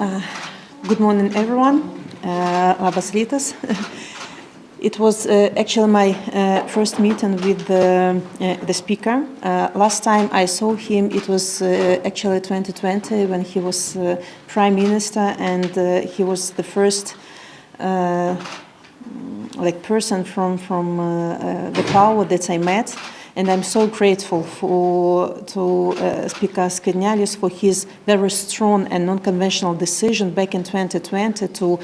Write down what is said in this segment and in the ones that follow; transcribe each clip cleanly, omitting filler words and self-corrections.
Good morning, everyone. Labas rytas. It was actually my first meeting with the speaker. Last time I saw him, it was actually 2020 when he was prime minister, and he was the first person from the power that I met. And I'm so grateful to Speaker Skvernelis for his very strong and non-conventional decision back in 2020 to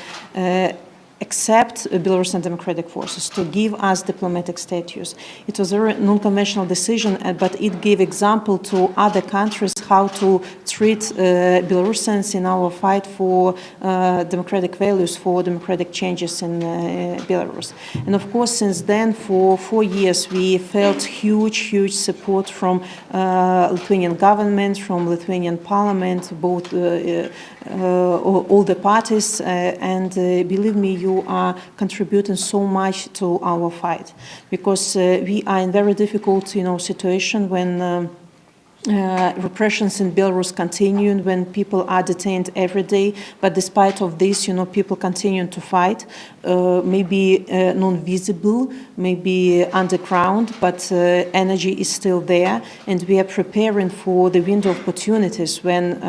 accept Belarusian democratic forces, to give us diplomatic status. It was a very non-conventional decision, but it gave example to other countries how to treat Belarusians in our fight for democratic values, for democratic changes in Belarus. And of course, since then, for 4 years, we felt huge support from Lithuanian government, from Lithuanian parliament, both all the parties, and believe me, you are contributing so much to our fight, because we are in very difficult, situation when repressions in Belarus continue, when people are detained every day. But despite of this, people continue to fight, maybe non-visible, maybe underground, but energy is still there, and we are preparing for the window of opportunities when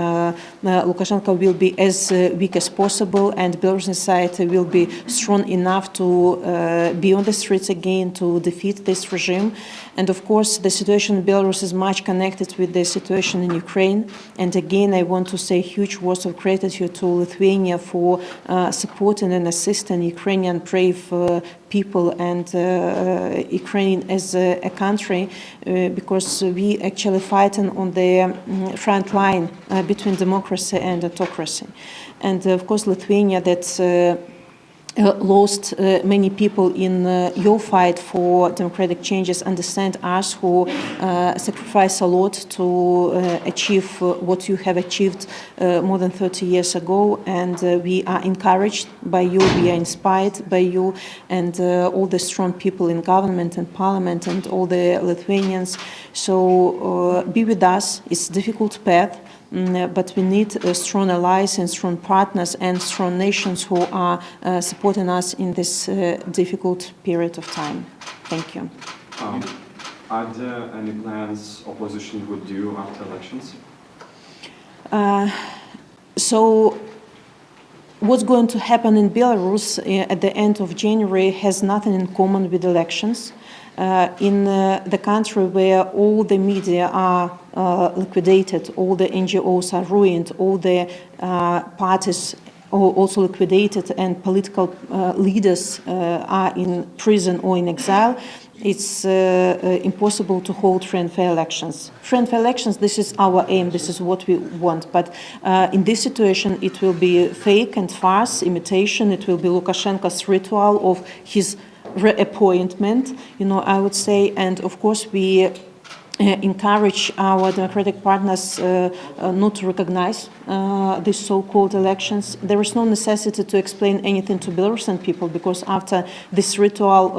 Lukashenko will be as weak as possible, and Belarusian society will be strong enough to be on the streets again to defeat this regime. And of course, the situation in Belarus is much connected with the situation in Ukraine. And again, I want to say huge words of gratitude to Lithuania for supporting and assisting Ukrainian brave people and Ukraine as a country, because we actually fighting on the front line between democracy and autocracy. And of course, Lithuania that lost many people in your fight for democratic changes understand us, who sacrifice a lot to achieve what you have achieved more than 30 years ago. And we are encouraged by you, we are inspired by you, and all the strong people in government and parliament and all the Lithuanians. So be with us. It's a difficult path. But we need strong allies and strong partners and strong nations who are supporting us in this difficult period of time. Thank you. Are there any plans opposition would do after elections? So what's going to happen in Belarus at the end of January has nothing in common with elections. In the country where all the media are liquidated, all the NGOs are ruined, all the parties are also liquidated, and political leaders are in prison or in exile, it's impossible to hold free and fair elections. Free and fair elections, this is our aim, this is what we want. But in this situation, it will be fake and farce, imitation. It will be Lukashenko's ritual of his reappointment, I would say. And of course, we encourage our democratic partners not to recognize these so-called elections. There is no necessity to explain anything to Belarusian people, because after this ritual,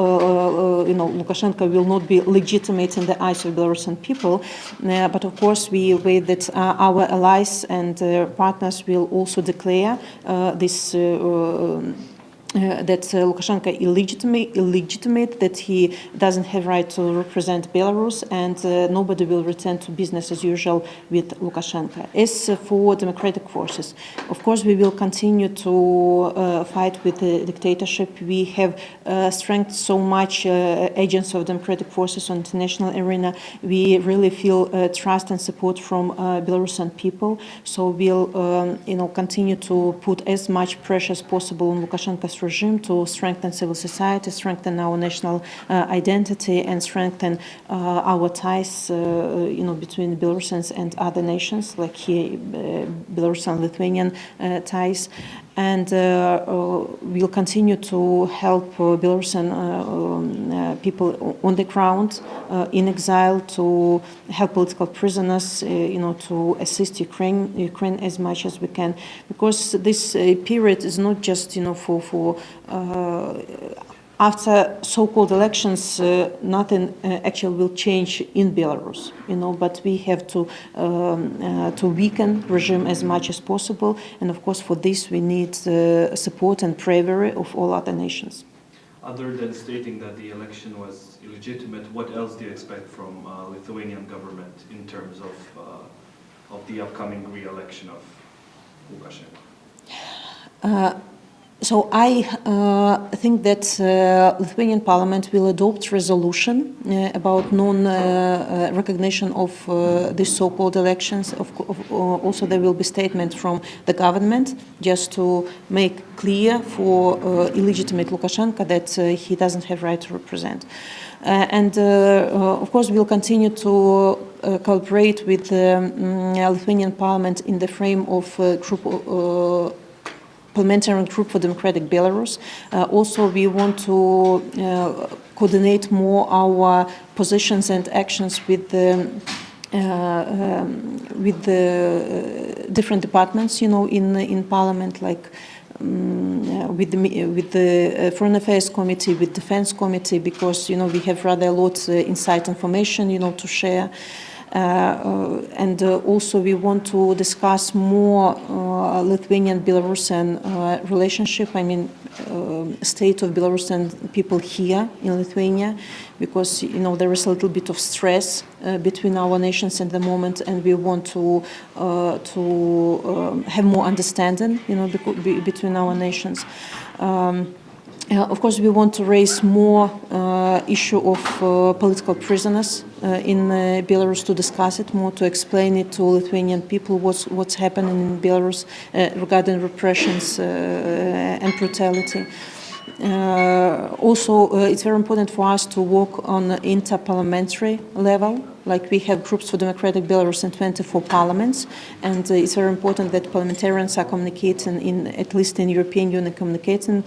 Lukashenko will not be legitimate in the eyes of Belarusian people. But of course, we wait that our allies and partners will also declare this that Lukashenko illegitimate, that he doesn't have right to represent Belarus, and nobody will return to business as usual with Lukashenko. As for democratic forces, of course, we will continue to fight with the dictatorship. We have strengthened so much agents of democratic forces on international arena. We really feel trust and support from Belarusian people. So we'll, continue to put as much pressure as possible on Lukashenko's regime to strengthen civil society, strengthen our national identity, and strengthen our ties, between Belarusians and other nations, like here, Belarusian-Lithuanian ties. And we'll continue to help Belarusian people on the ground, in exile, to help political prisoners, to assist Ukraine as much as we can, because this period is not just, for after so-called elections, nothing actually will change in Belarus, but we have to weaken regime as much as possible. And of course, for this, we need support and bravery of all other nations. Other than stating that the election was illegitimate, what else do you expect from Lithuanian government in terms of the upcoming re-election of Lukashenko? So I think that Lithuanian Parliament will adopt resolution about non-recognition of these so-called elections. Also, there will be statement from the government just to make clear for illegitimate Lukashenko that he doesn't have right to represent. Of course, we'll continue to cooperate with the Lithuanian Parliament in the frame of parliamentary group for democratic Belarus. Also, we want to coordinate more our positions and actions with the different departments, in Parliament, like with the Foreign Affairs Committee, with Defense Committee, because we have rather a lot inside information, to share. Also we want to discuss more Lithuanian-Belarusian relationship, state of Belarusian people here in Lithuania, because there is a little bit of stress between our nations at the moment, and we want to have more understanding between our nations. Of course, we want to raise more issue of political prisoners in Belarus, to discuss it more, to explain it to Lithuanian people what's happening in Belarus regarding repressions and brutality. Also, it's very important for us to work on inter-parliamentary level. Like, we have groups for democratic Belarus in 24 parliaments, and it's very important that parliamentarians are communicating, at least in European Union, communicating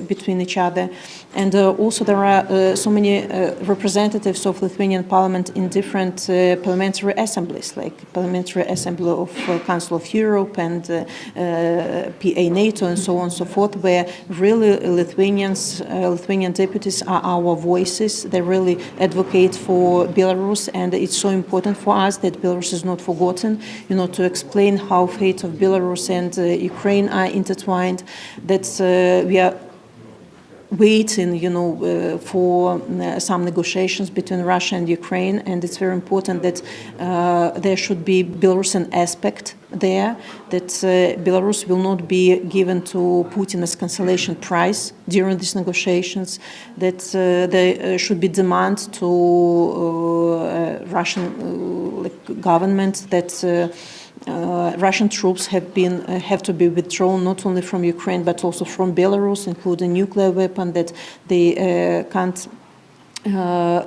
between each other. And also there are so many representatives of Lithuanian Parliament in different parliamentary assemblies, like Parliamentary Assembly of Council of Europe and PA NATO and so on and so forth, where really Lithuanian deputies are our voices. They really advocate for Belarus, and it's so important for us that Belarus is not forgotten, to explain how fate of Belarus and Ukraine are intertwined, that we are waiting, for some negotiations between Russia and Ukraine, and it's very important that there should be Belarusian aspect there, that Belarus will not be given to Putin as consolation prize during these negotiations, that there should be demand to Russian government that Russian troops have to be withdrawn not only from Ukraine but also from Belarus, including nuclear weapon, that they can't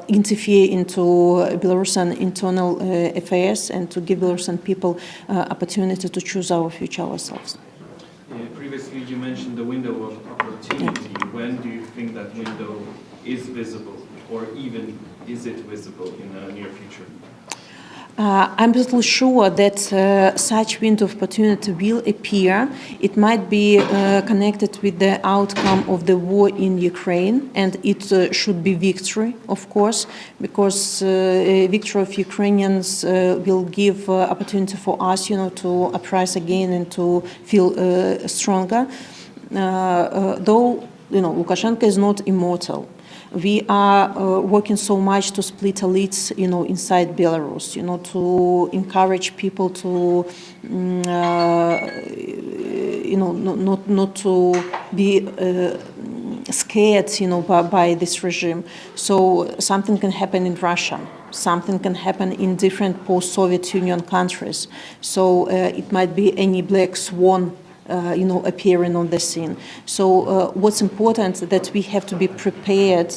interfere into Belarusian internal affairs, and to give Belarusian people opportunity to choose our future ourselves. Previously you mentioned the window of opportunity. Yeah. When do you think that window is visible, or even is it visible in the near future? I'm absolutely sure that such window of opportunity will appear. It might be connected with the outcome of the war in Ukraine, and it should be victory, of course, because victory of Ukrainians will give opportunity for us, to uprise again and to feel stronger. Though, Lukashenko is not immortal. We are working so much to split elites, inside Belarus, to encourage people to, not to be scared, by this regime. So something can happen in Russia. Something can happen in different post-Soviet Union countries. So it might be any black swan appearing on the scene. So what's important is that we have to be prepared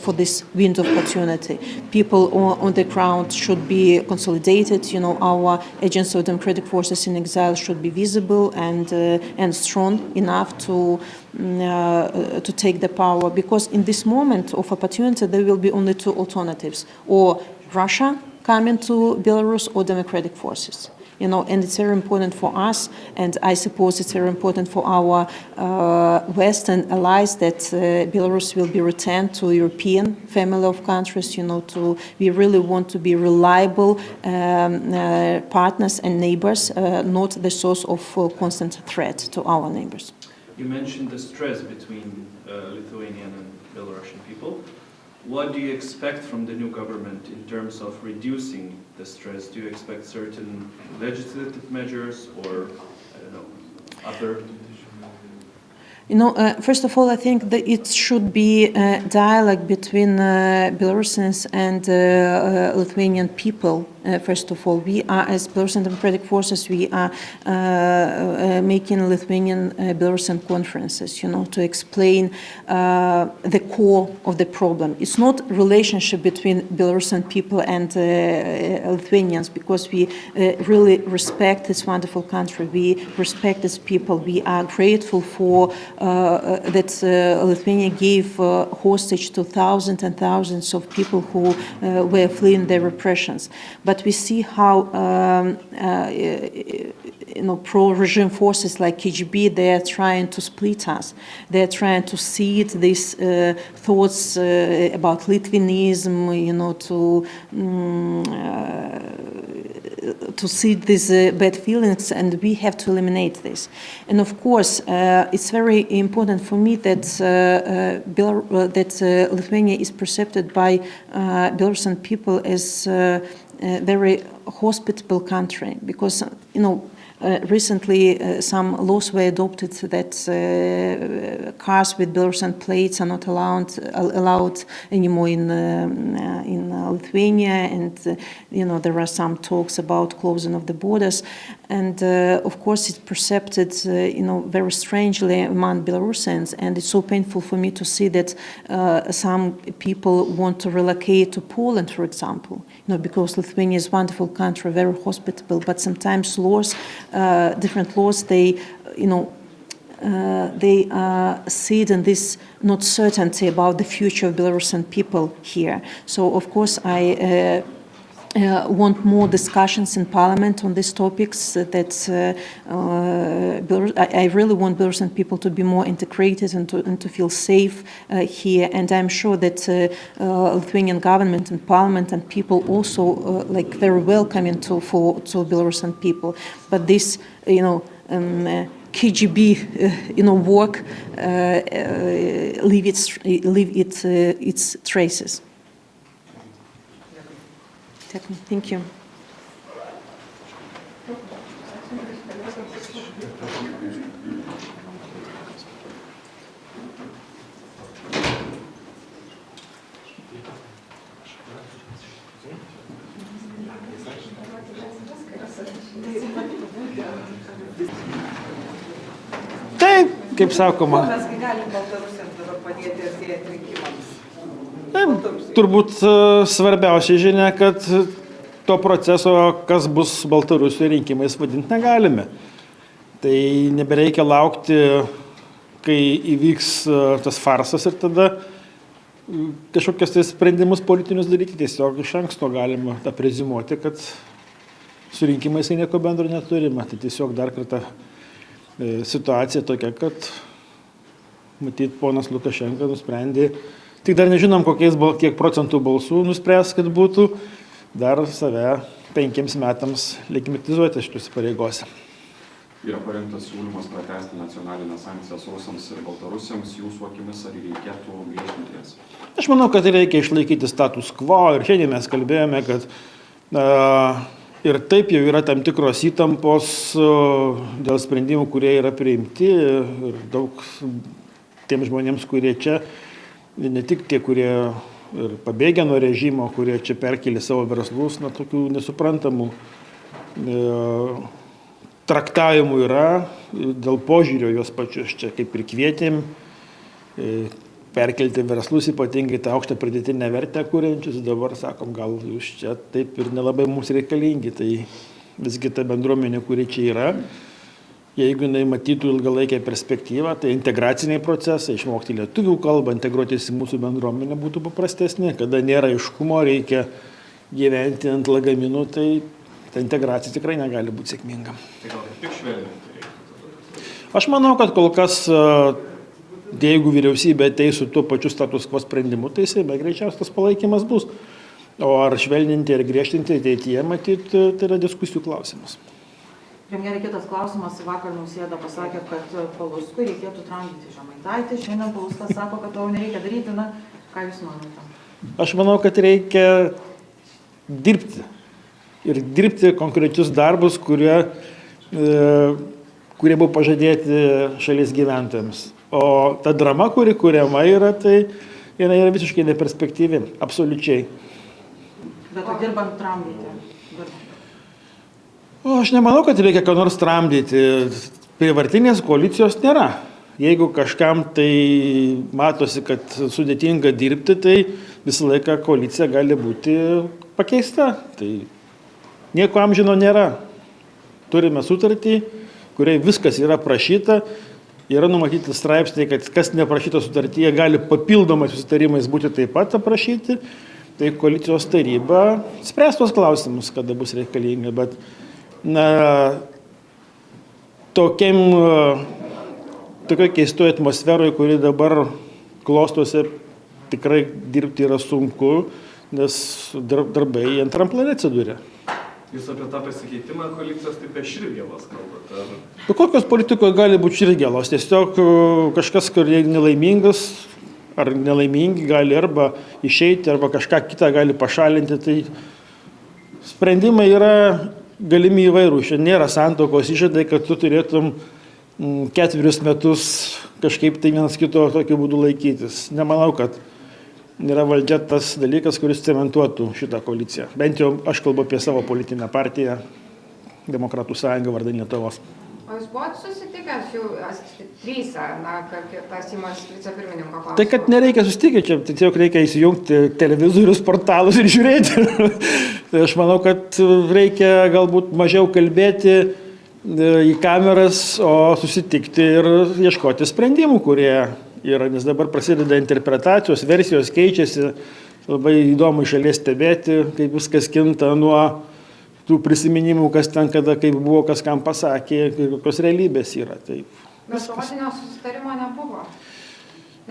for this window of opportunity. People on the ground should be consolidated. Our agents of democratic forces in exile should be visible and strong enough to take the power. Because in this moment of opportunity, there will be only two alternatives: or Russia coming to Belarus, or democratic forces. and it's very important for us, and I suppose it's very important for our Western allies that Belarus will be returned to European family of countries, we really want to be reliable partners and neighbors, not the source of constant threat to our neighbors. You mentioned the stress between Lithuanian and Belarusian people. What do you expect from the new government in terms of reducing the stress? Do you expect certain legislative measures or, other? First of all, I think that it should be a dialogue between Belarusians and Lithuanian people. First of all, we are, as Belarusian Democratic Forces, we are making Lithuanian Belarusian conferences, to explain the core of the problem. It's not relationship between Belarusian people and Lithuanians, because we really respect this wonderful country. We respect its people. We are grateful for that Lithuania gave hostage to thousands and thousands of people who were fleeing their repressions. But we see how pro-regime forces like KGB, they are trying to split us. They are trying to seed these thoughts about Litvianism, to seed these bad feelings, and we have to eliminate this. And of course, it's very important for me that Lithuania is perceived by Belarusian people as a very hospitable country, because recently some laws were adopted that cars with Belarusian plates are not allowed anymore in Lithuania, and there are some talks about closing of the borders, and of course it's perceived very strangely among Belarusians, and it's so painful for me to see that some people want to relocate to Poland, for example, because Lithuania is a wonderful country, very hospitable, but sometimes laws, different laws, they seed in this not certainty about the future of Belarusian people here. So of course I want more discussions in Parliament on these topics. That I really want Belarusian people to be more integrated and to feel safe here. And I'm sure that Lithuanian government and Parliament and people also very welcoming to Belarusian people. But this, KGB, work leave its traces. Thank you. Taip, kaip sakoma. Mes galim Baltarusijams dabar padėti artėjant rinkimams. Turbūt svarbiausia žinia, kad to proceso, kas bus Baltarusijos rinkimais, vadinti negalime. Tai nebereikia laukti, kai įvyks tas farsas ir tada kažkokius tai sprendimus politinius daryti. Tiesiog iš anksto galima tą prezimuoti, kad su rinkimais nieko bendro neturime. Tai tiesiog dar kartą situacija tokia, kad matyt ponas Lukašenka nusprendė, tik dar nežinom, kiek procentų balsų nuspręs, kad būtų, dar save 5 metams legitimizuoti šitus pareigose. Yra parengtas siūlymas pratęsti nacionalinės sankcijas rusams ir baltarusiams. Jūsų akimis, ar reikėtų griežtinti jas? Aš manau, kad reikia išlaikyti status quo, ir šiandien mes kalbėjome, kad ir taip jau yra tam tikros įtampos dėl sprendimų, kurie yra priimti, ir daug tiem žmonėms, kurie čia, ne tik tie, kurie ir pabėgę nuo režimo, kurie čia perkėlė savo verslus, tokių nesuprantamų traktavimų yra, dėl požiūrio jos pačios čia kaip ir kvietėm perkelti verslus, ypatingai tą aukštą pridėtinę vertę kuriančius, dabar sakom, gal jūs čia taip ir nelabai mums reikalingi, tai visgi ta bendruomenė, kuri čia yra, jeigu jinai matytų ilgalaikę perspektyvą, tai integraciniai procesai, išmokti lietuvių kalbą, integruotis į mūsų bendruomenę būtų paprastesni, kada nėra aiškumo, reikia gyventi ant lagaminų, tai ta integracija tikrai negali būti sėkminga. Tai gal kaip tik švelninti reiktų? Aš manau, kad kol kas, jeigu vyriausybė ateis su tuo pačiu status quo sprendimu, tai Seime greičiausiai tas palaikymas bus. O ar švelninti ir griežtinti ateityje, matyt, tai yra diskusijų klausimas. Premjerė, kitas klausimas. Vakar Nausėda pasakė, kad Paluckui reikėtų tramdyti Žemaitaitį. Šiandien Paluckas sako, kad to nereikia daryti. Na, ką Jūs manote? Aš manau, kad reikia dirbti. Ir dirbti konkrečius darbus, kurie buvo pažadėti šalies gyventojams. O ta drama, kuri kuriama yra, tai jinai yra visiškai neperspektyvi. Absoliučiai. Bet to dirbant tramdyti. O aš nemanau, kad reikia ką nors tramdyti. Prievartinės koalicijos nėra. Jeigu kažkam tai matosi, kad sudėtinga dirbti, tai visą laiką koalicija gali būti pakeista. Tai nieko amžino nėra. Turime sutartį, kuriai viskas yra prašyta. Yra numatyti straipsniai, kad kas neprašyta sutartyje gali papildomais susitarimais būti taip pat aprašyti. Tai koalicijos taryba spręs tuos klausimus, kada bus reikalinga. Bet tokioj keistoj atmosferoje, kuri dabar klostosi, tikrai dirbti yra sunku, nes darbai antram plane atsidūrė. Jūs apie tą pasikeitimą koalicijos taip be širgėlos kalbate? Kokios politikoje gali būti širgėlos? Tiesiog kažkas, kur nelaimingas ar nelaimingi, gali arba išeiti, arba kažką kitą gali pašalinti. Tai sprendimai yra galimi įvairūs. Šiandien nėra santuokos išžadai, kad tu turėtum 4 metus kažkaip tai vienas kito tokiu būdu laikytis. Nemanau, kad nėra valdžia tas dalykas, kuris cementuotų šitą koaliciją. Bent jau aš kalbu apie savo politinę partiją, Demokratų sąjungą vardan Lietuvos. O jūs buvot susitikęs jau tryse, kaip tas Seimos vicepirmininko klausimas? Tai kad nereikia susitikti, čia tiesiog reikia įsijungti televizorius, portalus ir žiūrėti. Tai aš manau, kad reikia galbūt mažiau kalbėti į kameras, o susitikti ir ieškoti sprendimų, kurie yra, nes dabar prasideda interpretacijos, versijos keičiasi, labai įdomu iš šalies stebėti, kaip viskas kinta nuo tų prisiminimų, kas ten kada, kaip buvo, kas kam pasakė, kokios realybės yra. Taip. Bet žodinio susitarimo nebuvo,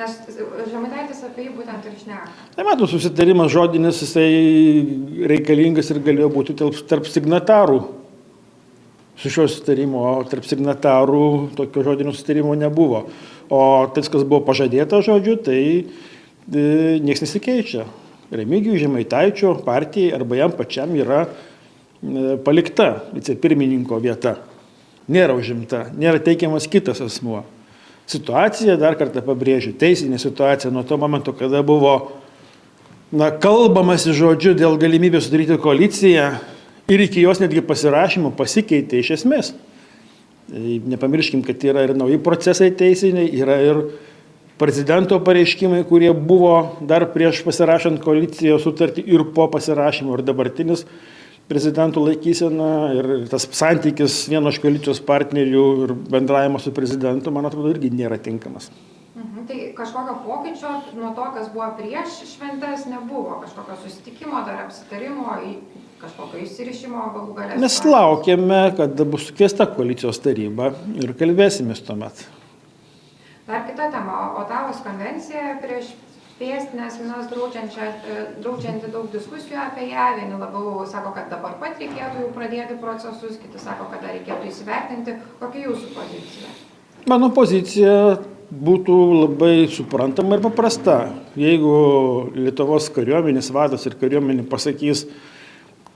nes Žemaitaitis apie jį būtent ir šneka. Tai matau, susitarimas žodinis, jisai reikalingas ir galėjo būti tarp signatarų. Su šio susitarimo, tarp signatarų tokio žodinio susitarimo nebuvo. O tas, kas buvo pažadėta žodžiu, tai niekas nesikeičia. Remigijui Žemaitaičio partijai arba jam pačiam yra palikta vicepirmininko vieta. Nėra užimta, nėra teikiamas kitas asmuo. Situacija, dar kartą pabrėžiu, teisinė situacija nuo to momento, kada buvo kalbamasi žodžiu dėl galimybės sudaryti koaliciją ir iki jos netgi pasirašymo pasikeitė iš esmės. Nepamirškim, kad yra ir nauji procesai teisiniai, yra ir prezidento pareiškimai, kurie buvo dar prieš pasirašant koalicijos sutartį ir po pasirašymo, ir dabartinis prezidentų laikysena ir tas santykis vieno iš koalicijos partnerių ir bendravimas su prezidentu, man atrodo, irgi nėra tinkamas. Tai kažkokio pokyčio nuo to, kas buvo prieš šventes, nebuvo. Kažkokio susitikimo, dar apsitarimo, kažkokio įsirišimo galų galės. Mes laukiame, kada bus sukviesta koalicijos taryba ir kalbėsimės tuomet. Dar kita tema. Otavos konvencija prieš pėstinės minas draudžianti daug diskusijų apie ją. Vieni labiau sako, kad dabar pat reikėtų jau pradėti procesus, kiti sako, kad dar reikėtų įsivertinti. Kokia jūsų pozicija? Mano pozicija būtų labai suprantama ir paprasta. Jeigu Lietuvos kariuomenės vadas ir kariuomenė pasakys,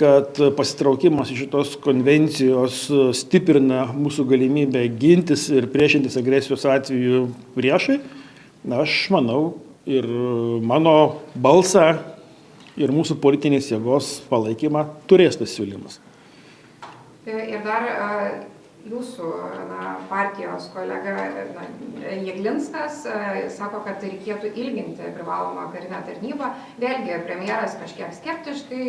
kad pasitraukimas iš šitos konvencijos stiprina mūsų galimybę gintis ir priešintis agresijos atveju priešai, aš manau, ir mano balsą ir mūsų politinės jėgos palaikymą turės tas siūlymas. Ir dar jūsų partijos kolega Jeglinskas sako, kad reikėtų ilginti privalomą karinę tarnybą. Vėlgi, premjeras kažkiek skeptiškai,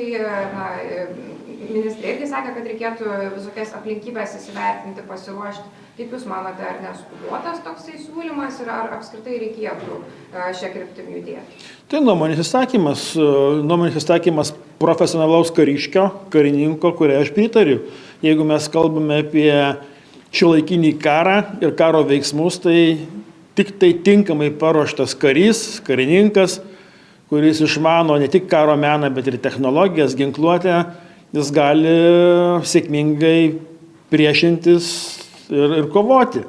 ministrė irgi sakė, kad reikėtų visokias aplinkybės įsivertinti, pasiruošti. Kaip Jūs manote, ar neskubotas toksai siūlymas ir ar apskritai reikėtų šią kryptimį judėti? Tai nuomonės įsakymas profesionalaus kariškio, karininko, kuriai aš pritariu. Jeigu mes kalbame apie šiuolaikinį karą ir karo veiksmus, tai tik tai tinkamai paruoštas karys, karininkas, kuris išmano ne tik karo meną, bet ir technologijas, ginkluotę, jis gali sėkmingai priešintis ir kovoti.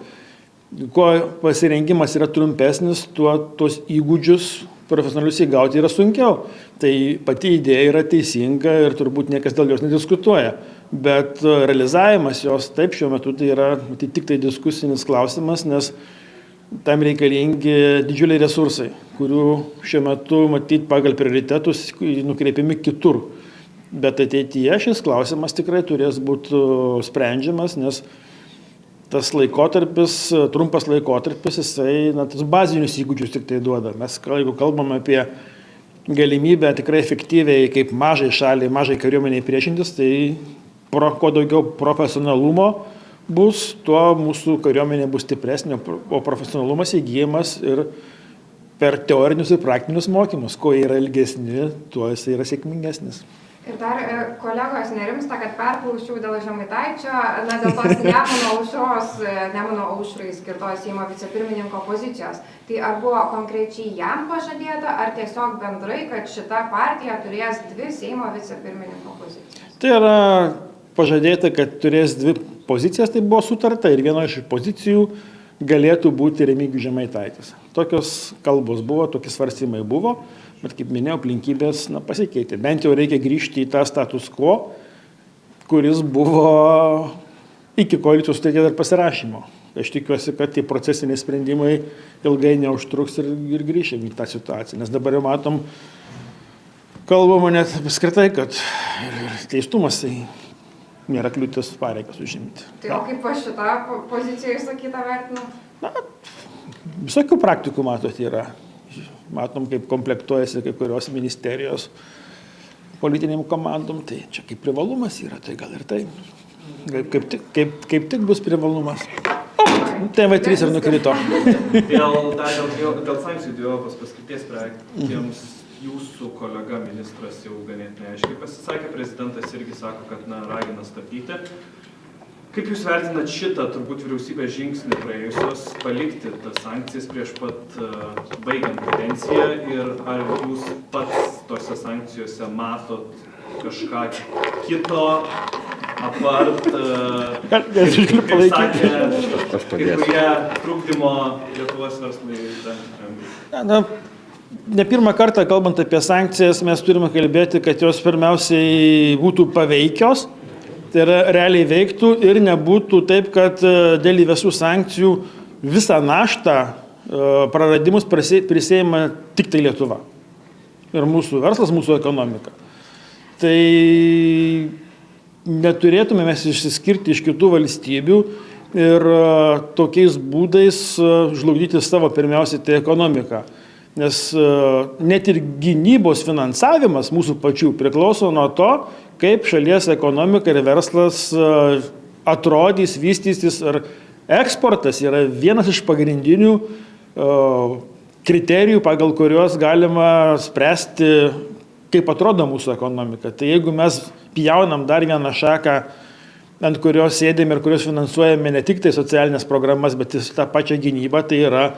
Kuo pasirengimas yra trumpesnis, tuo tos įgūdžius profesionalius įgauti yra sunkiau. Tai pati idėja yra teisinga ir turbūt niekas dėl jos nediskutuoja. Bet realizavimas jos taip šiuo metu tai yra tik tai diskusinis klausimas, nes tam reikalingi didžiuliai resursai, kurių šiuo metu matyti pagal prioritetus nukreipiami kitur. Bet ateityje šis klausimas tikrai turės būti sprendžiamas, nes tas laikotarpis, trumpas laikotarpis, jisai tas bazinius įgūdžius tik tai duoda. Mes, jeigu kalbam apie galimybę tikrai efektyviai, kaip mažai šaliai, mažai kariuomeniai priešintis, tai kuo daugiau profesionalumo bus, tuo mūsų kariuomenė bus stipresnė, o profesionalumas įgyjamas ir per teorinius ir praktinius mokymus. Kuo jie yra ilgesni, tuo jis yra sėkmingesnis. Ir dar kolegos nerimsta, kad perklausiau dėl Žemaitaičio, dėl tos Nemuno aušrai skirtos Seimo vicepirmininko pozicijos. Tai ar buvo konkrečiai jam pažadėta, ar tiesiog bendrai, kad šita partija turės 2 Seimo vicepirmininko pozicijas? Tai yra pažadėta, kad turės 2 pozicijas, tai buvo sutarta ir viena iš pozicijų galėtų būti Remigijus Žemaitaitis. Tokios kalbos buvo, tokie svarstymai buvo. Bet, kaip minėjau, aplinkybės pasikeitė. Bent jau reikia grįžti į tą status quo, kuris buvo iki koalicijos sutarties dar pasirašymo. Aš tikiuosi, kad tie procesiniai sprendimai ilgai neužtruks ir grįšim į tą situaciją. Nes dabar jau matom, kalbama net apskritai, kad ir teistumas tai nėra kliūtis pareigas užimti. Tai o kaip po šitą poziciją išsakytą vertinu? Visokių praktikų, matot, yra. Matom, kaip komplektuojasi kai kurios ministerijos politiniam komandom, tai čia kaip privalumas yra, tai gal ir tai. Kaip tik bus privalumas. TV3 ir nukrito. Dėl sankcijų dvejopos paskirties projektams jūsų kolega ministras jau ganėtinai aiškiai pasisakė, prezidentas irgi sako, kad ragina stabdyti. Kaip jūs vertinat šitą, turbūt vyriausybės žingsnį praėjusios, palikti tas sankcijas prieš pat baigiant kadenciją ir ar jūs pats tose sankcijose matot kažką kito, apart, kaip sakė, kai kurie trukdymo Lietuvos verslai? Ne pirmą kartą, kalbant apie sankcijas, mes turime kalbėti, kad jos pirmiausiai būtų paveikios. Tai yra realiai veiktų ir nebūtų taip, kad dėl įvestų sankcijų visą naštą praradimus prisėima tik tai Lietuva. Ir mūsų verslas, mūsų ekonomika. Tai neturėtume mes išsiskirti iš kitų valstybių ir tokiais būdais žlugdyti savo pirmiausiai tai ekonomiką. Nes net ir gynybos finansavimas mūsų pačių priklauso nuo to, kaip šalies ekonomika ir verslas atrodys, vystysis. Ar eksportas yra vienas iš pagrindinių kriterijų, pagal kuriuos galima spręsti, kaip atrodo mūsų ekonomika. Tai jeigu mes pjaunam dar vieną šaką, ant kurios sėdėme ir kurios finansuojame ne tik tai socialinės programas, bet ir tą pačią gynybą, tai yra,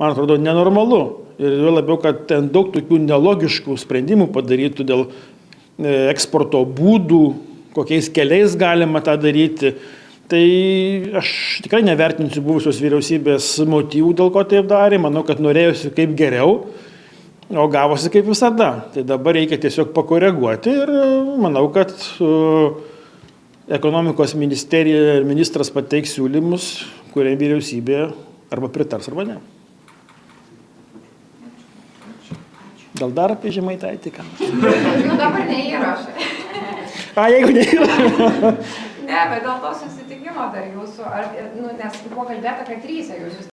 man atrodo, nenormalu. Ir labiau, kad ten daug tokių nelogiškų sprendimų padarytų dėl eksporto būdų, kokiais keliais galima tą daryti. Tai aš tikrai nevertinsiu buvusios vyriausybės motyvų, dėl ko taip darė. Manau, kad norėjusi kaip geriau, o gavosi kaip visada. Tai dabar reikia tiesiog pakoreguoti ir manau, kad ekonomikos ministerija ir ministras pateiks siūlymus, kurie vyriausybė arba pritars, arba ne. Gal dar apie Žemaitaitį ką? Jau dabar neįrašai. Jeigu neįrašai. Ne, bet dėl to susitikimo dar jūsų, nes buvo kalbėta, kad 3 jūs